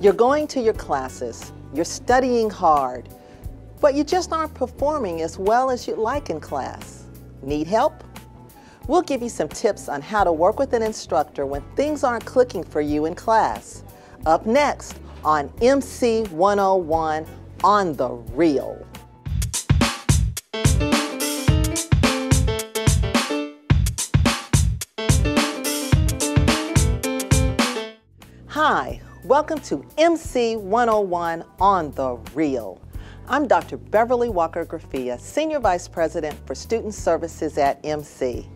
You're going to your classes, you're studying hard, but you just aren't performing as well as you'd like in class. Need help? We'll give you some tips on how to work with an instructor when things aren't clicking for you in class. Up next on MC 101 on the Real. Hi, welcome to MC 101 on the Real. I'm Dr. Beverly Walker-Griffea, Senior Vice President for Student Services at MC.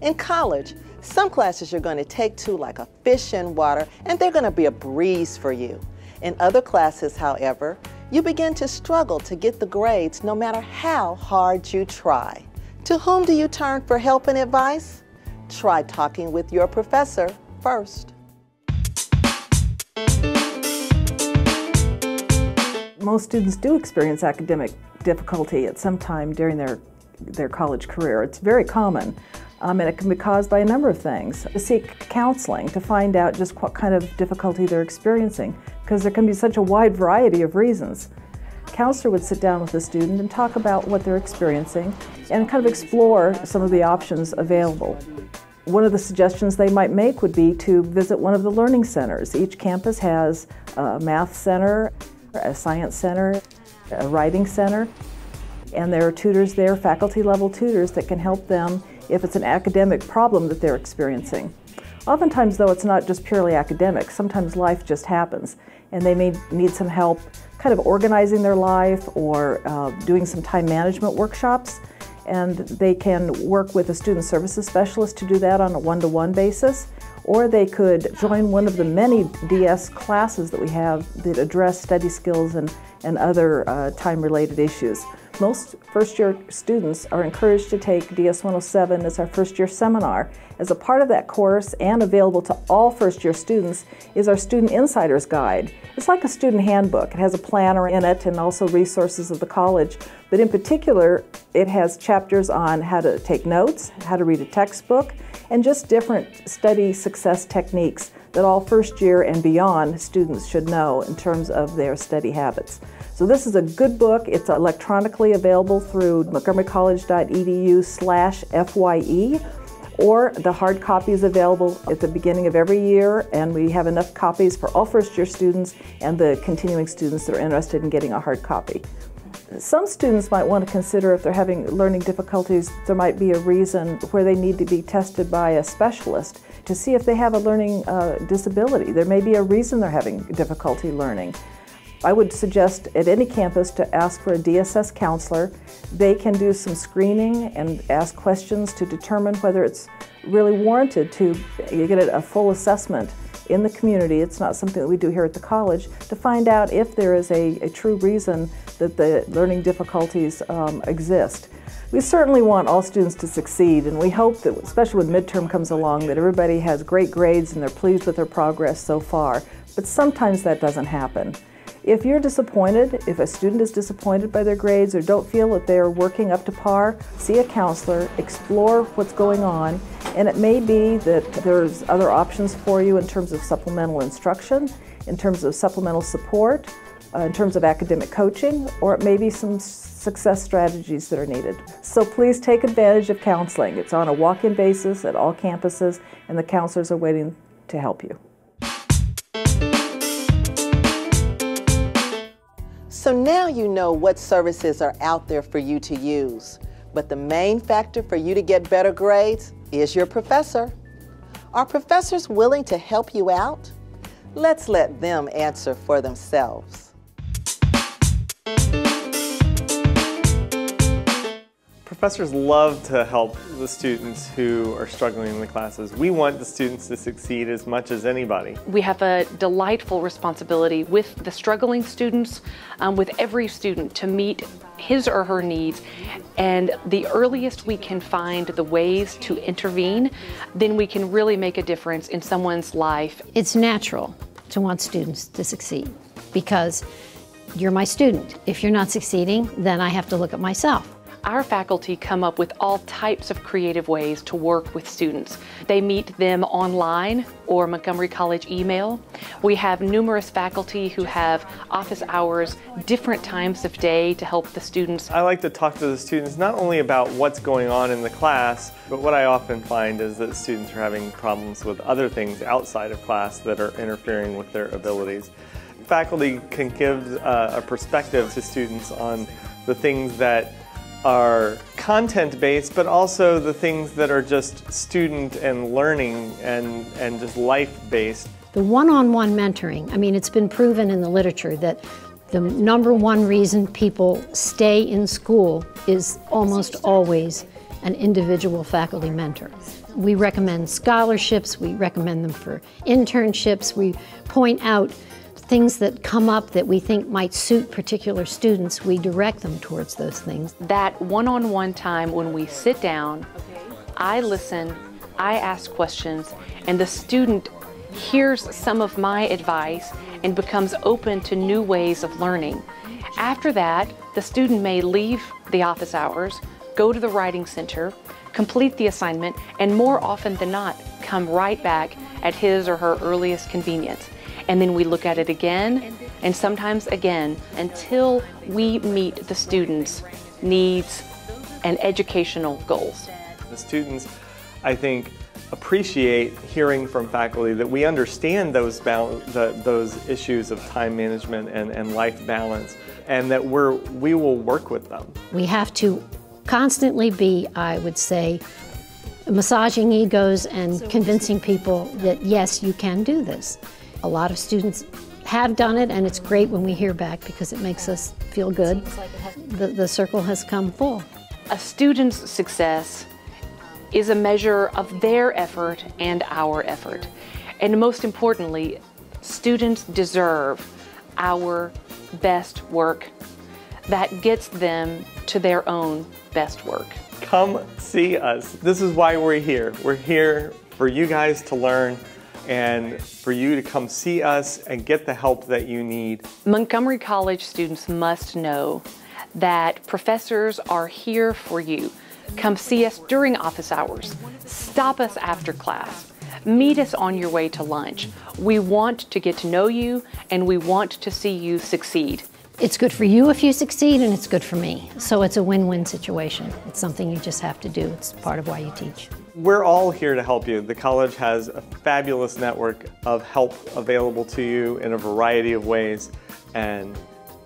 In college, some classes you're going to take to like a fish in water, and they're going to be a breeze for you. In other classes, however, you begin to struggle to get the grades no matter how hard you try. To whom do you turn for help and advice? Try talking with your professor first. Most students do experience academic difficulty at some time during their college career. It's very common, and it can be caused by a number of things. To seek counseling to find out just what kind of difficulty they're experiencing, because there can be such a wide variety of reasons. A counselor would sit down with the student and talk about what they're experiencing and kind of explore some of the options available. One of the suggestions they might make would be to visit one of the learning centers. Each campus has a math center, a science center, a writing center, and there are tutors there, faculty level tutors, that can help them if it's an academic problem that they're experiencing. Oftentimes though, it's not just purely academic. Sometimes life just happens and they may need some help kind of organizing their life or doing some time management workshops, and they can work with a student services specialist to do that on a one-to-one basis. Or they could join one of the many DS classes that we have that address study skills and other time-related issues. Most first-year students are encouraged to take DS 107 as our first-year seminar. As a part of that course, and available to all first-year students, is our Student Insider's Guide. It's like a student handbook. It has a planner in it and also resources of the college, but in particular, it has chapters on how to take notes, how to read a textbook, and just different study success techniques that all first year and beyond students should know in terms of their study habits. So this is a good book. It's electronically available through montgomerycollege.edu/FYE, or the hard copy is available at the beginning of every year, and we have enough copies for all first year students and the continuing students that are interested in getting a hard copy. Some students might want to consider, if they're having learning difficulties, there might be a reason where they need to be tested by a specialist to see if they have a learning disability. There may be a reason they're having difficulty learning. I would suggest at any campus to ask for a DSS counselor. They can do some screening and ask questions to determine whether it's really warranted to get a full assessment in the community. It's not something that we do here at the college, to find out if there is a true reason that the learning difficulties exist. We certainly want all students to succeed, and we hope that, especially when midterm comes along, that everybody has great grades and they're pleased with their progress so far. But sometimes that doesn't happen. If you're disappointed, if a student is disappointed by their grades or don't feel that they're working up to par, see a counselor, explore what's going on, and it may be that there's other options for you in terms of supplemental instruction, in terms of supplemental support, in terms of academic coaching, or it may be some success strategies that are needed. So please take advantage of counseling. It's on a walk-in basis at all campuses, and the counselors are waiting to help you. So now you know what services are out there for you to use. But the main factor for you to get better grades is your professor. Are professors willing to help you out? Let's let them answer for themselves. Professors love to help the students who are struggling in the classes. We want the students to succeed as much as anybody. We have a delightful responsibility with the struggling students, with every student, to meet his or her needs. And the earliest we can find the ways to intervene, then we can really make a difference in someone's life. It's natural to want students to succeed because you're my student. If you're not succeeding, then I have to look at myself. Our faculty come up with all types of creative ways to work with students. They meet them online or Montgomery College email. We have numerous faculty who have office hours, different times of day to help the students. I like to talk to the students not only about what's going on in the class, but what I often find is that students are having problems with other things outside of class that are interfering with their abilities. Faculty can give a perspective to students on the things that are content-based, but also the things that are just student and learning and just life-based. The one-on-one mentoring, I mean, it's been proven in the literature that the number one reason people stay in school is almost always an individual faculty mentor. We recommend scholarships, we recommend them for internships, we point out things that come up that we think might suit particular students, we direct them towards those things. That one-on-one time when we sit down, I listen, I ask questions, and the student hears some of my advice and becomes open to new ways of learning. After that, the student may leave the office hours, go to the writing center, complete the assignment, and more often than not, come right back at his or her earliest convenience. And then we look at it again, and sometimes again, until we meet the students' needs and educational goals. The students, I think, appreciate hearing from faculty that we understand those issues of time management and life balance, and that we will work with them. We have to constantly be, I would say, massaging egos and convincing people that yes, you can do this. A lot of students have done it, and it's great when we hear back because it makes us feel good. The circle has come full. A student's success is a measure of their effort and our effort. And most importantly, students deserve our best work that gets them to their own best work. Come see us. This is why we're here. We're here for you guys to learn and for you to come see us and get the help that you need. Montgomery College students must know that professors are here for you. Come see us during office hours. Stop us after class. Meet us on your way to lunch. We want to get to know you, and we want to see you succeed. It's good for you if you succeed, and it's good for me. So it's a win-win situation. It's something you just have to do. It's part of why you teach. We're all here to help you. The college has a fabulous network of help available to you in a variety of ways, and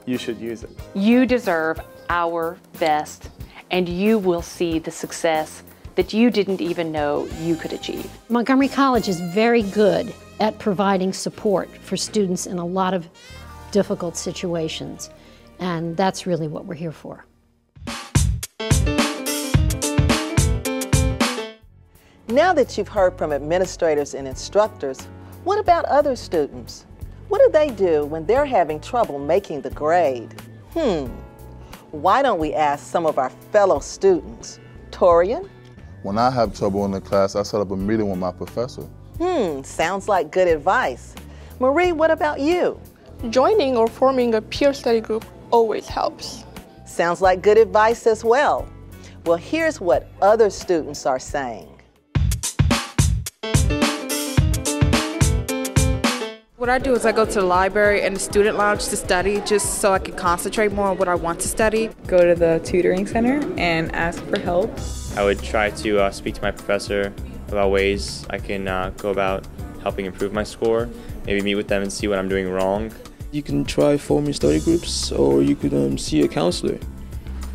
you should use it. You deserve our best, and you will see the success that you didn't even know you could achieve. Montgomery College is very good at providing support for students in a lot of difficult situations, and that's really what we're here for. Now that you've heard from administrators and instructors, what about other students? What do they do when they're having trouble making the grade? Why don't we ask some of our fellow students? Torian? When I have trouble in the class, I set up a meeting with my professor. Sounds like good advice. Marie, what about you? Joining or forming a peer study group always helps. Sounds like good advice as well. Well, here's what other students are saying. What I do is I go to the library and the student lounge to study just so I can concentrate more on what I want to study. Go to the tutoring center and ask for help. I would try to speak to my professor about ways I can go about helping improve my score, maybe meet with them and see what I'm doing wrong. You can try forming study groups, or you could see a counselor.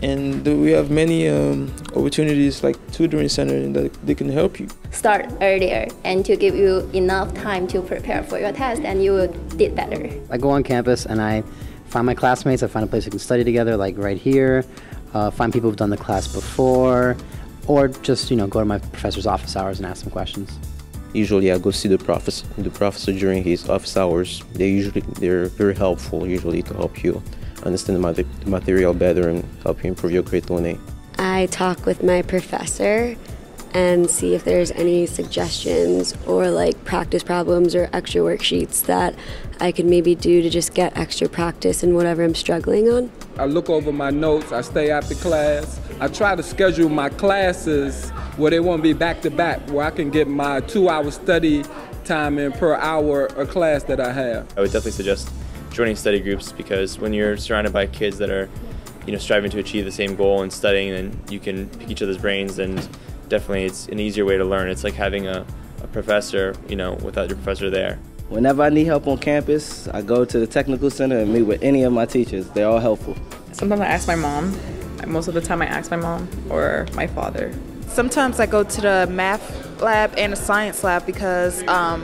And we have many opportunities like tutoring center that they can help you. Start earlier and to give you enough time to prepare for your test, and you will do better. I go on campus and I find my classmates, I find a place we can study together, like right here, find people who've done the class before, or just go to my professor's office hours and ask them questions. Usually I go see the professor during his office hours. They're very helpful usually to help you understand the material better and help you improve your grade to an A. I talk with my professor and see if there's any suggestions or like practice problems or extra worksheets that I could maybe do to just get extra practice in whatever I'm struggling on. I look over my notes, I stay after class. I try to schedule my classes where they won't be back to back, where I can get my 2-hour study time in per hour of class that I have. I would definitely suggest joining study groups, because when you're surrounded by kids that are, striving to achieve the same goal and studying, then you can pick each other's brains, and definitely it's an easier way to learn. It's like having a professor, without your professor there. Whenever I need help on campus, I go to the technical center and meet with any of my teachers. They're all helpful. Sometimes I ask my mom. Most of the time I ask my mom or my father. Sometimes I go to the math lab and the science lab because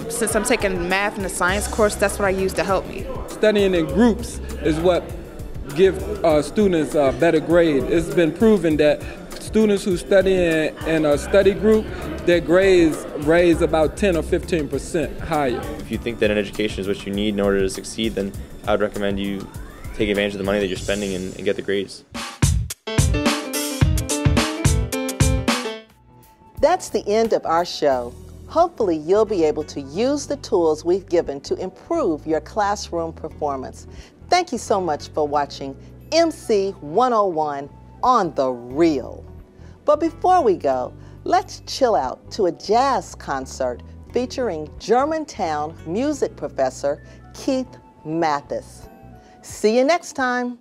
since I'm taking math and the science course, that's what I use to help me. Studying in groups is what give students a better grade. It's been proven that students who study in a study group, their grades raise about 10 or 15% higher. If you think that an education is what you need in order to succeed, then I would recommend you take advantage of the money that you're spending and get the grades. That's the end of our show. Hopefully you'll be able to use the tools we've given to improve your classroom performance. Thank you so much for watching MC 101 on The Real. But before we go, let's chill out to a jazz concert featuring Germantown music professor Keith Mathis. See you next time.